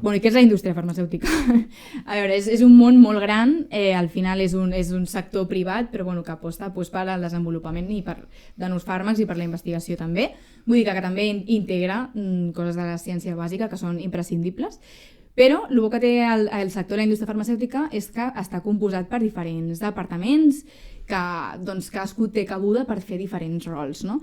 Bueno, i què és la indústria farmacèutica? A veure, és un món molt gran, al final és un sector privat, però bueno, que aposta per al desenvolupament i de nous fàrmacs i per la investigació també. Vull dir que també integra coses de la ciència bàsica que són imprescindibles, però el que té el sector de la indústria farmacèutica és que està composat per diferents departaments que cadascú té cabuda per fer diferents rols, no?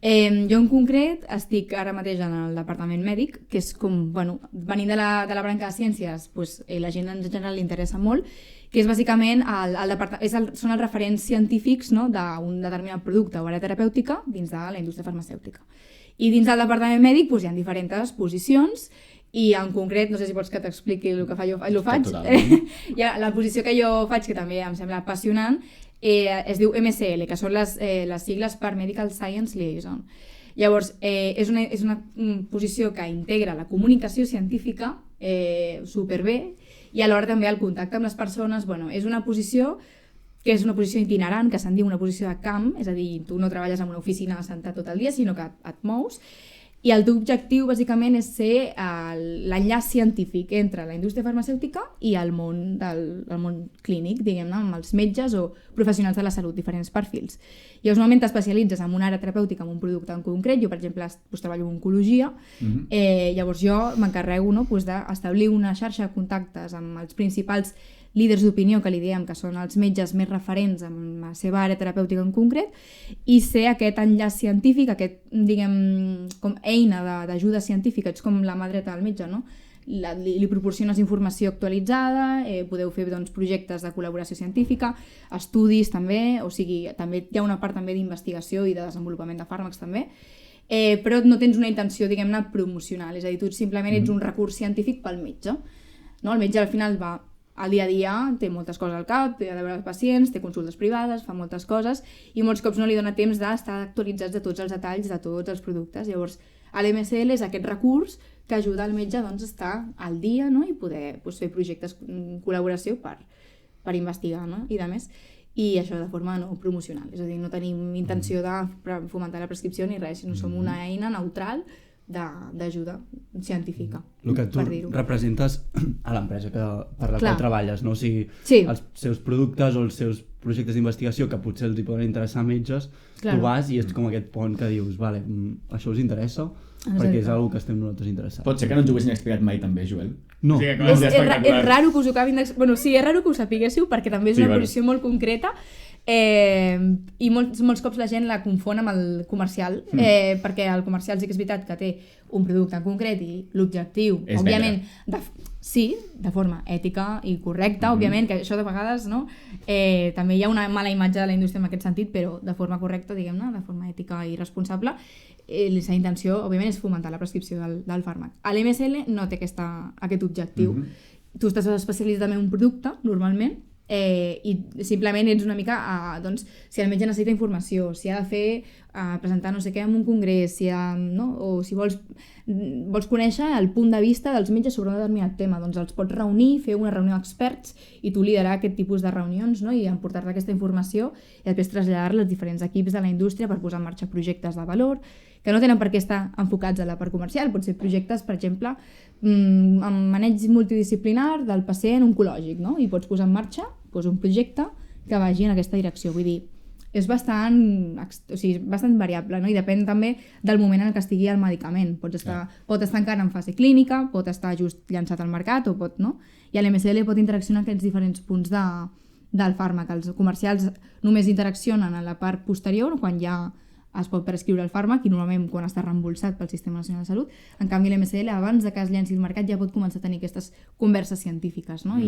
Jo en concret estic ara mateix en el departament mèdic, que és com, bueno, venint de la branca de ciències, la gent en general li interessa molt, que és bàsicament són els referents científics, no, d'un determinat producte o àrea terapèutica dins de la indústria farmacèutica. I dins del departament mèdic hi ha diferents posicions, i en concret, no sé si vols que t'expliqui el que jo faig. La posició que jo faig, que també em sembla apassionant, es diu MSL, que són les sigles per Medical Science Liaison. Llavors, és una posició que integra la comunicació científica superbé i alhora també el contacte amb les persones. Bueno, és una posició que és una posició itinerant, que se'n diu una posició de camp, és a dir, tu no treballes en una oficina sentat tot el dia, sinó que et mous. I el teu objectiu, bàsicament, és ser l'enllaç científic entre la indústria farmacèutica i el món clínic, diguem-ne, amb els metges o professionals de la salut, diferents perfils. Llavors, normalment t'especialitzes en una àrea terapèutica, en un producte en concret. Jo, per exemple, treballo en oncologia. Llavors, jo m'encarrego d'establir una xarxa de contactes amb els principals líders d'opinió, que li diem que són els metges més referents en la seva àrea terapèutica en concret, i ser aquest enllaç científic, aquest, diguem, com eina d'ajuda científica. Ets com la mà dreta del metge, no? Li proporciones informació actualitzada, podeu fer projectes de col·laboració científica, estudis també, o sigui, també hi ha una part també d'investigació i de desenvolupament de fàrmacs també, però no tens una intenció, diguem-ne, promocional, és a dir, tu simplement ets un recurs científic pel metge. El metge al final va al dia a dia, té moltes coses al cap, té de veure els pacients, té consultes privades, fa moltes coses i molts cops no li dona temps d'estar actualitzats de tots els detalls de tots els productes. Llavors, l'MSL és aquest recurs que ajuda el metge a estar al dia, no? I poder fer projectes en col·laboració per investigar, no? I de més. I això de forma no promocional, és a dir, no tenim intenció de fomentar la prescripció ni res, sinó som una eina neutral d'ajuda científica. El que tu representes a l'empresa per la qual treballes, no? O sigui, els seus productes o els seus projectes d'investigació que potser els hi poden interessar a metges, tu vas i és com aquest pont que dius, vale, això us interessa? Perquè és una cosa que estem nosaltres interessats. Pot ser que no ens ho haguessin explicat mai també, Joel? No. És raro que us ho acabin d'explicar. Bueno, sí, és raro que ho sapiguéssiu perquè també és una posició molt concreta i molts cops la gent la confon amb el comercial, perquè el comercial sí que és veritat que té un producte en concret i l'objectiu, òbviament, de forma ètica i correcta, òbviament, que això de vegades també hi ha una mala imatge de la indústria en aquest sentit, però de forma correcta, diguem-ne, de forma ètica i responsable, la seva intenció, òbviament, és fomentar la prescripció del fàrmac. L'MSL no té aquest objectiu. Tu estàs especialitzat en un producte, normalment, i simplement ets una mica si el metge necessita informació, si ha de fer presentar no sé què en un congrés, o si vols conèixer el punt de vista dels metges sobre un determinat tema, doncs els pots reunir, fer una reunió d'experts i tu liderar aquest tipus de reunions, no? I emportar-te aquesta informació i després traslladar-la als diferents equips de la indústria per posar en marxa projectes de valor que no tenen per què estar enfocats a la part comercial. Pot ser projectes, per exemple, amb maneig multidisciplinar del pacient oncològic, no? I pots posar en marxa un projecte que vagi en aquesta direcció. Vull dir, és bastant variable, no? I depèn també del moment en què estigui el medicament. Pot estar encara en fase clínica, pot estar just llançat al mercat, o pot no. I l'MSL pot interaccionar aquests diferents punts del fàrmac. Els comercials només interaccionen a la part posterior, quan ja es pot prescriure el fàrmac i normalment quan està reembolsat pel Sistema Nacional de Salut. En canvi, l'MSL, abans de que es llenci al mercat, ja pot començar a tenir aquestes converses científiques, no?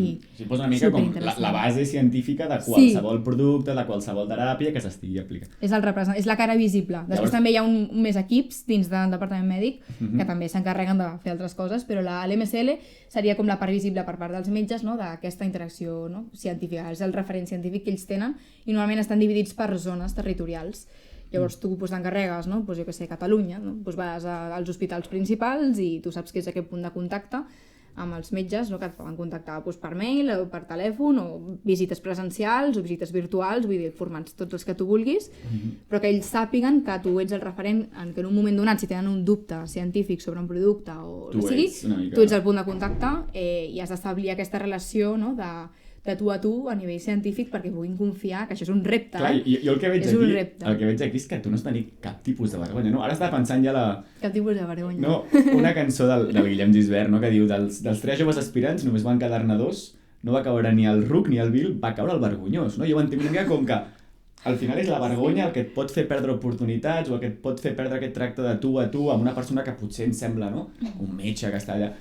Posa una mica com la base científica de qualsevol producte, de qualsevol teràpia que s'estigui aplicant. És la cara visible. Després també hi ha més equips dins del departament mèdic que també s'encarreguen de fer altres coses, però l'MSL seria com la part visible per part dels metges, no? D'aquesta interacció científica. És el referent científic que ells tenen i normalment estan dividits per zones territorials. Llavors tu t'encarregues, jo què sé, Catalunya, vas als hospitals principals i tu saps que és aquest punt de contacte amb els metges, no? Que et poden contactar doncs, per mail o per telèfon o visites presencials o visites virtuals, vull dir, formants tots els que tu vulguis, però que ells sàpiguen que tu ets el referent en que en un moment donat, si tenen un dubte científic sobre un producte o el que sigui, tu ets el punt de contacte i has d'establir aquesta relació, no? de tu a tu a nivell científic perquè puguin confiar que això és un repte. Clar, jo el que veig aquí és que tu no has de tenir cap tipus de vergonya, no? Ara estava pensant ja Cap tipus de vergonya. No, una cançó del Guillem Gisbert, no? Que diu dels 3 joves aspirants només van quedar-ne 2, no va caure ni el ruc ni el vil, va caure el vergonyós, no? Jo ho entenc una mica com que al final és la vergonya el que et pot fer perdre oportunitats o el que et pot fer perdre aquest tracte de tu a tu amb una persona que potser ens sembla, no? Un metge que està allà.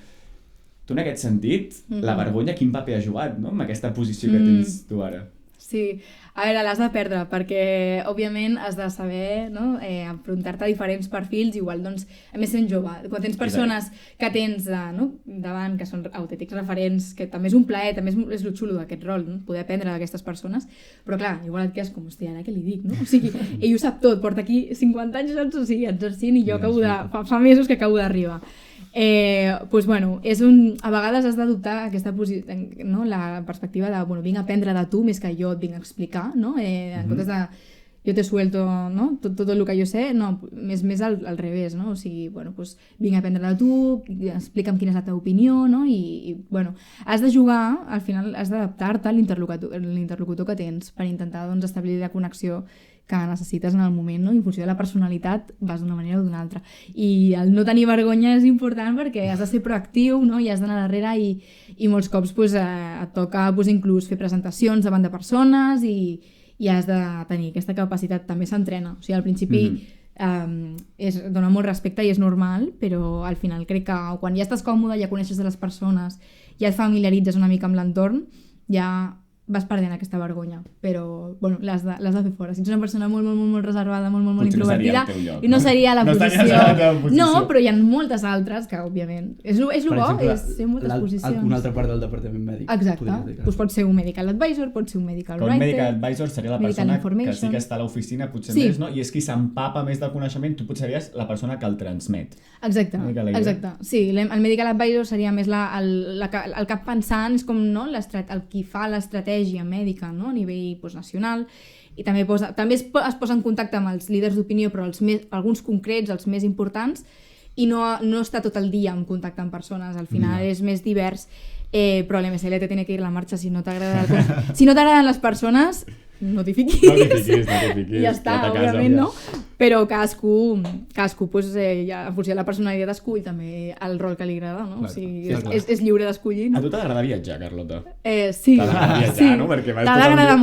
Tu, en aquest sentit, la vergonya quin paper ha jugat, no?, amb aquesta posició que tens tu ara? Sí, a veure, l'has de perdre, perquè, òbviament, has de saber, no?, enfrontar-te a diferents perfils, igual, doncs, a més sent jove, quan tens persones que tens davant, que són autèntics referents, que també és un plaer, també és lo xulo d'aquest rol, no?, poder aprendre d'aquestes persones, però clar, igual et quedes com, hòstia, ara què li dic, no? O sigui, ell ho sap tot, porta aquí 50 anys, saps? O sigui, exercint, i jo fa mesos que acabo d'arribar. Doncs, bueno, a vegades has d'adoptar aquesta posició, no? La perspectiva de, bueno, vinc a aprendre de tu més que jo et vinc a explicar, no? En comptes de jo te suelto, no? Tot el que jo sé, no, més al revés, no? O sigui, bueno, doncs vinc a aprendre de tu, explica'm quina és la teva opinió, no? I bueno, has de jugar, al final has d'adaptar-te a l'interlocutor que tens per intentar, doncs, establir la connexió que necessites en el moment, no? I en funció de la personalitat vas d'una manera o d'una altra. I el no tenir vergonya és important perquè has de ser proactiu, no? I has d'anar darrere i molts cops pues, et toca pues, inclús fer presentacions davant de persones i has de tenir aquesta capacitat, també s'entrena. O sigui, al principi dona molt respecte i és normal, però al final crec que quan ja estàs còmode, ja coneixes de les persones, ja et familiaritzes una mica amb l'entorn, ja vas perdent aquesta vergonya, però bueno, l'has de fer fora. Si ets una persona molt reservada, molt introvertida, i no seria la posició. No, però hi ha moltes altres que, òbviament, és el bo, és ser moltes posicions. Una altra part del departament mèdic. Exacte. Doncs pot ser un medical advisor, pot ser un medical writer. Un medical advisor seria la persona que sí que està a l'oficina, potser més, no? I és qui s'empapa més del coneixement, tu potser series la persona que el transmet. Exacte. Sí, el medical advisor seria més el cap pensant, és com el qui fa l'estratègia mèdica, no? A nivell nacional, i també es posa en contacte amb els líders d'opinió, però alguns concrets, els més importants, i no està tot el dia en contacte amb persones, al final és més divers, però l'MSL te tiene que ir la marxa. Si no t'agraden les persones, no t'hi fiquis. I ja està, òbviament, no? Però cadascú pues, ja, en funció de la personalitat escull també el rol que li agrada, no? O sigui, és lliure d'escollir, no? A tu t'agrada viatjar, Carlota? Sí. T'agrada viatjar, no? T'ha d'agradar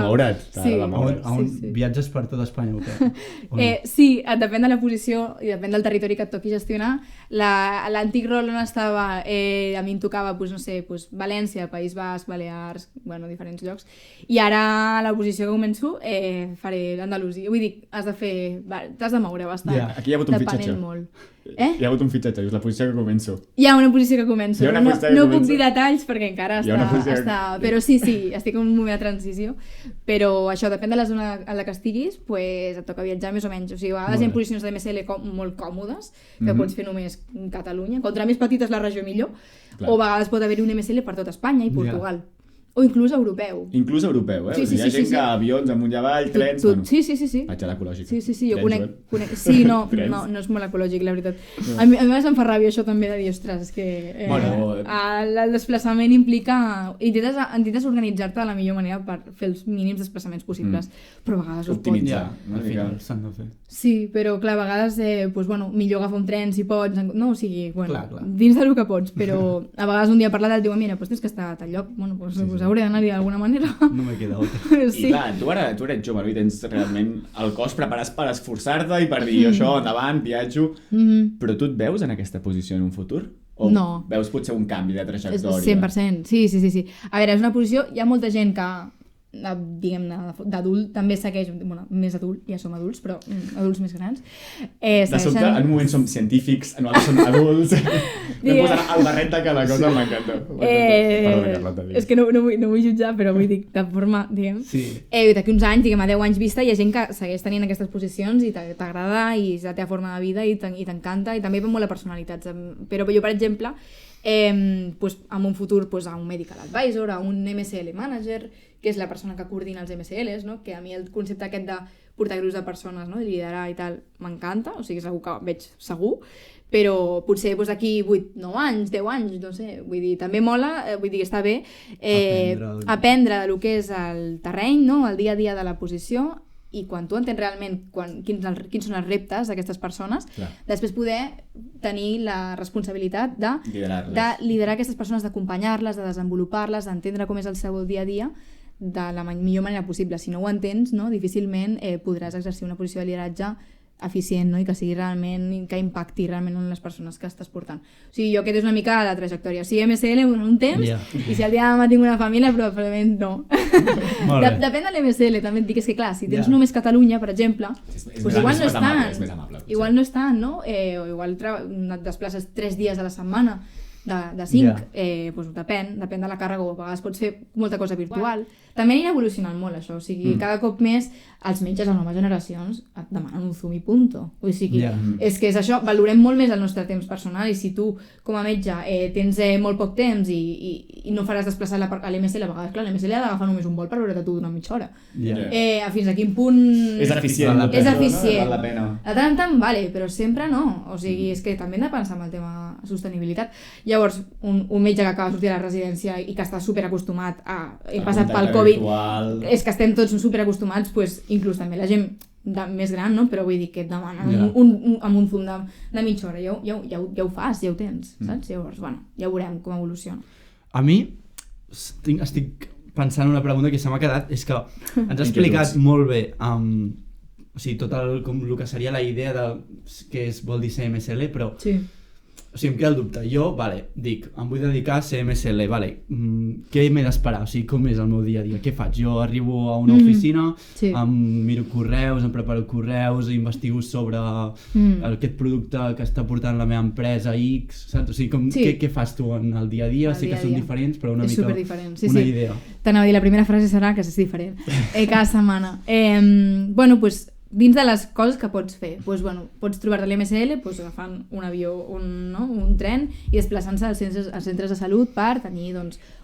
moure't. On viatges per tot Espanya o què? Sí, depèn de la posició i depèn del territori que et toqui gestionar. L'antic rol on estava, a mi em tocava, no sé, València, País Basc, Balears, bueno, diferents llocs, i ara a la posició que començo faré l'Andalusia. Vull dir, t'has de moure bastant. Aquí hi ha hagut un fitxatge. Hi ha hagut un fitxatge, és la posició que començo. Hi ha una posició que començo. No puc dir detalls perquè encara està... Però sí, estic en un moment de transició. Però això, depèn de la zona en la que estiguis, et toca viatjar més o menys. O sigui, a vegades hi ha posicions de MSL molt còmodes, que pots fer només en Catalunya. Contra més petita és la regió millor. O a vegades pot haver-hi un MSL per tot Espanya i Portugal. O inclús europeu. Inclús europeu, eh? Hi ha gent que avions amunt i avall, trens... Sí. Vaig a l'ecològica. Sí, jo conec... Sí, no és molt ecològic, la veritat. A mi em fa ràbia això també de dir, ostres, és que el desplaçament implica... Intentes organitzar-te de la millor manera per fer els mínims desplaçaments possibles, però a vegades ho pots. Optimitzar. Al final s'han de fer. Sí, però clar, a vegades millor agafar un tren si pots, no? O sigui, dins del que pots, però a vegades un dia parlar del teu mira, tens que estar a tal lloc, hauré d'anar-hi d'alguna manera. No me queda altra. I clar, tu eres jove, no? I tens realment el cos preparat per esforçar-te i per dir això, endavant, viatjo, però tu et veus en aquesta posició en un futur? O veus potser un canvi de trajectòria? 100%, sí. A veure, és una posició, hi ha molta gent que diguem-ne, d'adult, també segueix, més adult, ja som adults, però adults més grans. De sobte, en un moment som científics, en un altre som adults, vam posar el barret que la cosa m'encanta. Perdona, Carlota. És que no vull jutjar, però vull dir, de forma, diguem... D'aquí uns anys, diguem, a 10 anys vista, hi ha gent que segueix tenint aquestes posicions i t'agrada i és la teva forma de vida i t'encanta, i també molt la personalitat. Però jo, per exemple, pues, en un futur pues, a un medical advisor, a un MSL manager, que és la persona que coordina els MSLs, no? Que a mi el concepte aquest de portar grups de persones, no? De liderar i tal, m'encanta, o sigui, és algú que veig segur, però potser doncs, d'aquí 8, 9 anys, 10 anys, no sé, vull dir, també mola, vull dir que està bé aprendre del que és el terreny, no? El dia a dia de la posició, i quan tu entens realment quins són els reptes d'aquestes persones, després poder tenir la responsabilitat de liderar aquestes persones, d'acompanyar-les, de desenvolupar-les, d'entendre com és el seu dia a dia de la millor manera possible. Si no ho entens, no? Difícilment podràs exercir una posició de lideratge eficient, no? I que sigui realment, que impacti realment en les persones que estàs portant. O sigui, jo aquest és una mica la trajectòria. O sigui, MSL un temps, i si el dia de demà tinc una família, probablement no. Depèn de l'MSL, també et dic, és que clar, si tens només Catalunya, per exemple, doncs igual no és tant. Igual no és tant, no? O igual et desplaces 3 dies a la setmana, de 5, doncs depèn de la càrrega, o a vegades pots fer molta cosa virtual. També anirà evolucionant molt això, o sigui, cada cop més els metges de noves generacions et demanen un Zoom i punto. O sigui, és que és això, valorem molt més el nostre temps personal, i si tu com a metge tens molt poc temps i no faràs desplaçar a l'MSL, a vegades, clar, l'MSL ha d'agafar només un vol per veure't tu d'una mitja hora. Fins a quin punt és eficient. Val la pena. De tant en tant, vale, però sempre no. O sigui, és que també hem de pensar en el tema sostenibilitat. Llavors, un metge que acaba de sortir a la residència i que està superacostumat a... Hem passat pel Covid, és que estem tots superacostumats, doncs, inclús també la gent més gran, no? Però vull dir que et demanen amb un zoom de mitja hora, ja ho fas, ja ho tens, saps? Llavors, bueno, ja veurem com evoluciona. A mi estic pensant en una pregunta que se m'ha quedat, és que ens ha explicat molt bé o sigui, tot el que seria la idea de què vol dir ser MSL, però o sigui, em queda el dubte. Jo, dic, em vull dedicar a ser MSL, què m'he d'esperar? O sigui, com és el meu dia a dia? Què faig? Jo arribo a una oficina, em miro correus, em preparo correus, investigo sobre aquest producte que està portant la meva empresa X, saps? O sigui, què fas tu en el dia a dia? Sé que són diferents, però una mica una idea. T'anava a dir, la primera frase serà que és diferent, cada setmana. Bueno, doncs, dins de les coses que pots fer, pots trobar-te a l'MSL agafant un avió, un tren, i desplaçant-se als centres de salut per tenir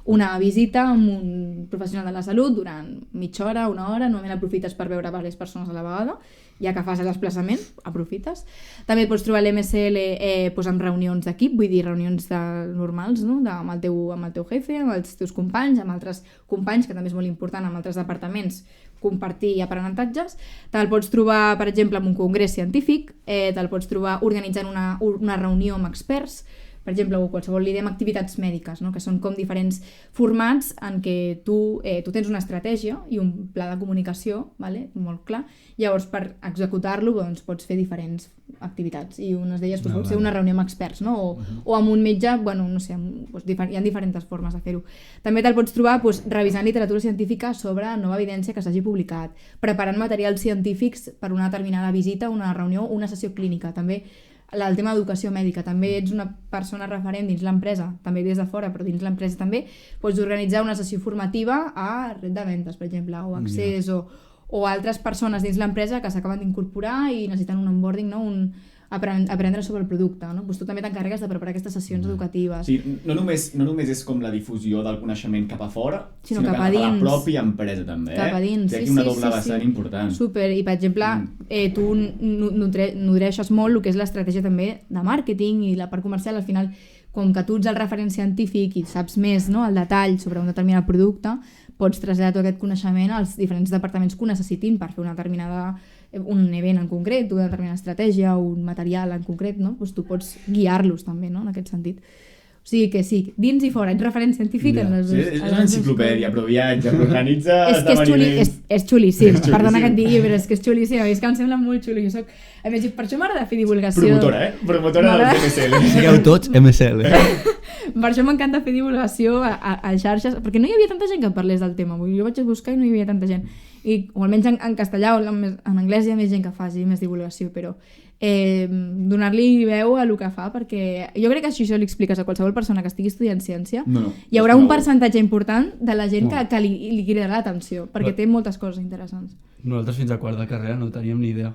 una visita amb un professional de la salut durant mitja hora, una hora. Normalment aprofites per veure diverses persones a la vegada, ja que fas el desplaçament, aprofites. També pots trobar l'MSL amb reunions d'equip, vull dir, reunions normals, no? Amb el teu jefe, amb els teus companys, amb altres companys, que també és molt important, amb altres departaments, compartir aprenentatges. Te'l pots trobar, per exemple, en un congrés científic, te'l pots trobar organitzant una reunió amb experts, per exemple, o qualsevol líder amb activitats mèdiques, no? Que són com diferents formats en què tu tens una estratègia i un pla de comunicació, molt clar. Llavors, per executar-lo, pots fer diferents activitats, i unes d'elles pot ser una reunió amb experts, no? O amb un metge, no sé, hi ha diferents formes de fer-ho. També te'l pots trobar revisant literatura científica sobre nova evidència que s'hagi publicat, preparant materials científics per una determinada visita, una reunió, una sessió clínica. També el tema d'educació mèdica, també ets una persona referent dins l'empresa, també des de fora, però dins l'empresa també, pots organitzar una sessió formativa a red de ventes, per exemple, o accés, o altres persones dins l'empresa que s'acaben d'incorporar i necessiten un onboarding, no? Aprendre sobre el producte, no? Tu també t'encarregues de preparar aquestes sessions educatives. Sí, no només és com la difusió del coneixement cap a fora, sinó cap a la pròpia empresa també. Cap a dins, Té aquí una doble vessant important. Super, i per exemple, tu nodreixes molt el que és l'estratègia també de màrqueting i la part comercial. Al final, com que tu ets el referent científic i saps més, no, el detall sobre un determinat producte, pots traslladar tot aquest coneixement als diferents departaments que ho necessitin per fer un event en concret, una determinada estratègia o un material en concret, no? Tu pots guiar-los també, no? En aquest sentit. O sigui que sí, dins i fora, ets referent científic en les dues. És una enciclopèdia, però viatge, però organitza esdeveniments. És xulíssim, perdona que et digui, però és que és xulíssim, és que em sembla molt xulo. A més, per això m'agrada fer divulgació. Promotora del MSL. Sigueu tots MSL. Per això m'encanta fer divulgació a xarxes, perquè no hi havia tanta gent que parlés del tema. Jo vaig buscar i no hi havia tanta gent. O almenys en castellà o en anglès hi ha més gent que faci més divulgació, però donar-li veu a el que fa, perquè jo crec que si això li expliques a qualsevol persona que estigui estudiant ciència, hi haurà un percentatge important de la gent que li cridarà l'atenció, perquè té moltes coses interessants. Nosaltres fins a quart de carrera no teníem ni idea.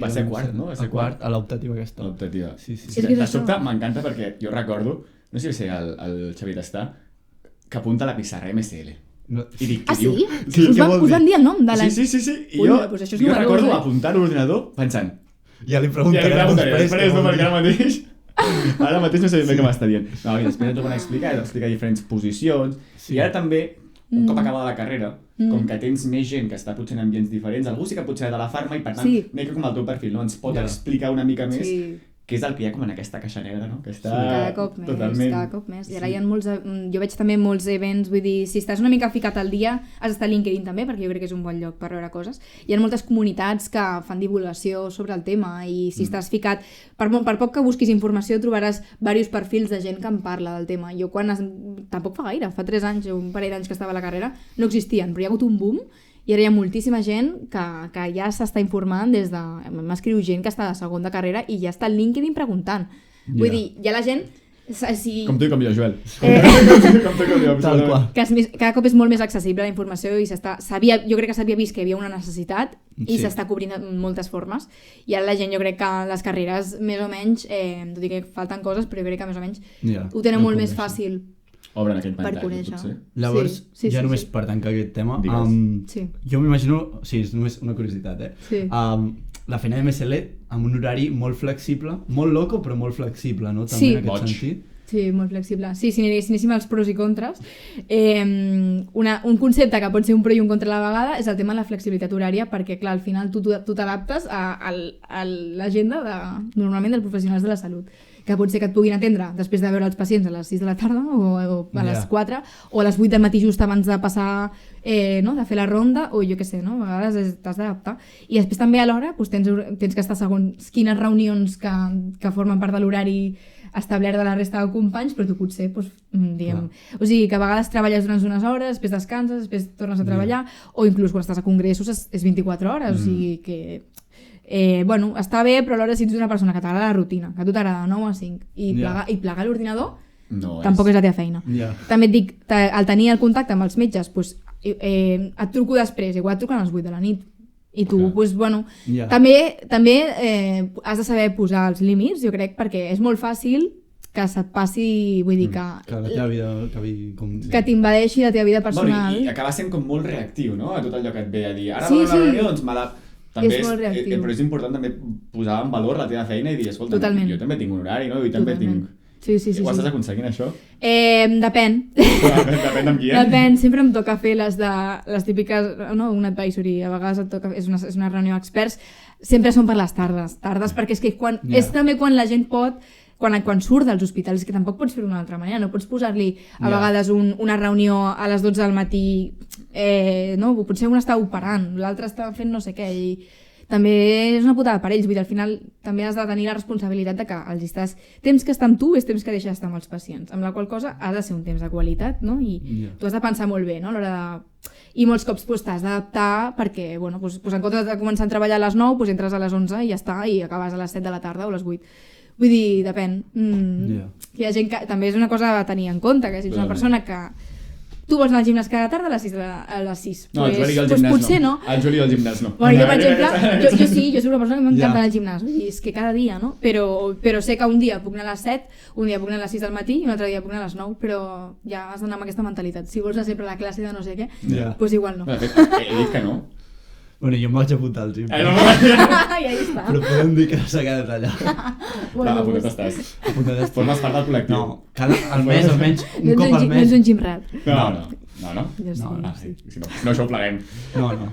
Va ser quart, no? A quart, a l'optativa aquesta. L'optativa. Sí. De sobte m'encanta perquè jo recordo, no sé si el Xavier està, que apunta a la pissarra MSL. No. I dic, Ah, sí? Sí, Us van dir el nom de la... Sí. I Ui, jo doncs això és jo novedós, recordo apuntar a l'ordinador pensant... Ja li preguntaré després, no, perquè ara mateix no sé ben bé què m'està dient. No, i després t'ho van explicar diferents posicions, i ara també, un cop acabada la carrera, com que tens més gent que està potser en ambients diferents, algú sí que potser de la farma i per tant, una mica com el teu perfil, no? Ens pot explicar una mica més què és el que hi ha com en aquesta caixa negra, no? Que està totalment... Cada cop més. I ara hi ha molts... Jo veig també molts events, vull dir, si estàs una mica ficat al dia, has d'estar a LinkedIn també, perquè jo crec que és un bon lloc per veure coses. Hi ha moltes comunitats que fan divulgació sobre el tema i si estàs ficat... Per poc que busquis informació trobaràs diversos perfils de gent que en parla del tema. Jo tampoc fa gaire, fa 3 anys o un parell d'anys que estava a la carrera, no existien, però hi ha hagut un boom i ara hi ha moltíssima gent que ja s'està informant des de... M'escriu gent que està de segon de carrera i ja està al LinkedIn preguntant. Vull dir, ja la gent... Com tu i com jo, Joel. Com tu i com jo. Tal qual. Cada cop és molt més accessible la informació i jo crec que s'havia vist que hi havia una necessitat i s'està cobrint de moltes formes. I ara la gent, jo crec que les carreres, més o menys, tot i que falten coses, però jo crec que més o menys ho tenen molt més fàcil. Obren aquest per conèixer. Llavors, ja només per tancar aquest tema, jo m'imagino, és només una curiositat, la feina de MSL amb un horari molt flexible, molt loco però molt flexible, no? També en aquest sentit. Sí, molt flexible. Sí, si anéssim als pros i contres, un concepte que pot ser un pro i un contra a la vegada és el tema de la flexibilitat horària, perquè clar, al final tu t'adaptes a l'agenda normalment dels professionals de la salut, que pot ser que et puguin atendre després de veure els pacients a les 6 de la tarda o a les 4 o a les 8 del matí just abans de passar, de fer la ronda o jo què sé, no? A vegades t'has d'adaptar. I després també alhora tens que estar segons quines reunions que formen part de l'horari establert de la resta de companys, però tu potser, diguem... O sigui, que a vegades treballes durant unes hores, després descanses, després tornes a treballar, o inclús quan estàs a congressos és 24 hores, o sigui que... està bé, però alhora si ets una persona que t'agrada la rutina, que a tu t'agrada de 9 a 5 i plegar l'ordinador, tampoc és la teva feina. També et dic, al tenir el contacte amb els metges, et truco després, igual et truquen a les 8 de la nit i tu, també has de saber posar els límits, jo crec, perquè és molt fàcil que se't passi, vull dir que la teva vida que t'invadeixi la teva vida personal. I acabar sent com molt reactiu, no? A tot allò que et ve a dir, ara va a una reunió, doncs també però és important també posar en valor la teva feina i dir, escolta, jo també tinc un horari, no? I també tinc... Sí. Ho estàs aconseguint, això? Depèn. Depèn amb qui. Depèn, sempre em toca fer les típiques, no? Un advisory, a vegades et toca, és una reunió d'experts, sempre són per les tardes, perquè és que és també quan la gent pot, quan surt dels hospitals, és que tampoc pots fer-ho d'una altra manera, no pots posar-li a vegades una reunió a les 12 del matí, no? Potser un està operant, l'altre està fent no sé què, i també és una putada per ells, vull dir, al final també has de tenir la responsabilitat de que temps que està amb tu és temps que deixes d'estar amb els pacients, amb la qual cosa ha de ser un temps de qualitat, no? I tu has de pensar molt bé, no? A l'hora de... I molts cops t'has d'adaptar perquè, en comptes de començar a treballar a les 9, entres a les 11 i ja està, i acabes a les 7 de la tarda o a les 8. Vull dir, depèn. Hi ha gent que també és una cosa a tenir en compte, que si ets una persona que tu vols anar al gimnàs cada tarda a les 6. No, el Joel i el gimnàs potser no. El Joel i el gimnàs no. Bueno, jo, per exemple, jo soc una persona que m'encanta anar al gimnàs, i és que cada dia, no? Però sé que un dia puc anar a les 7, un dia puc anar a les 6 del matí i un altre dia puc anar a les 9, però ja has d'anar amb aquesta mentalitat. Si vols anar sempre a la classe de no sé què, doncs igual no. De fet, he dit que no. Bueno, jo em vaig apuntar al gim. I ahí està. Però podem dir que s'ha quedat allà. Apuntat estàs. Formes part del col·lectiu. No, al mes, almenys, un cop al mes. No ets un gim rat. No. No, això ho pleguem. No.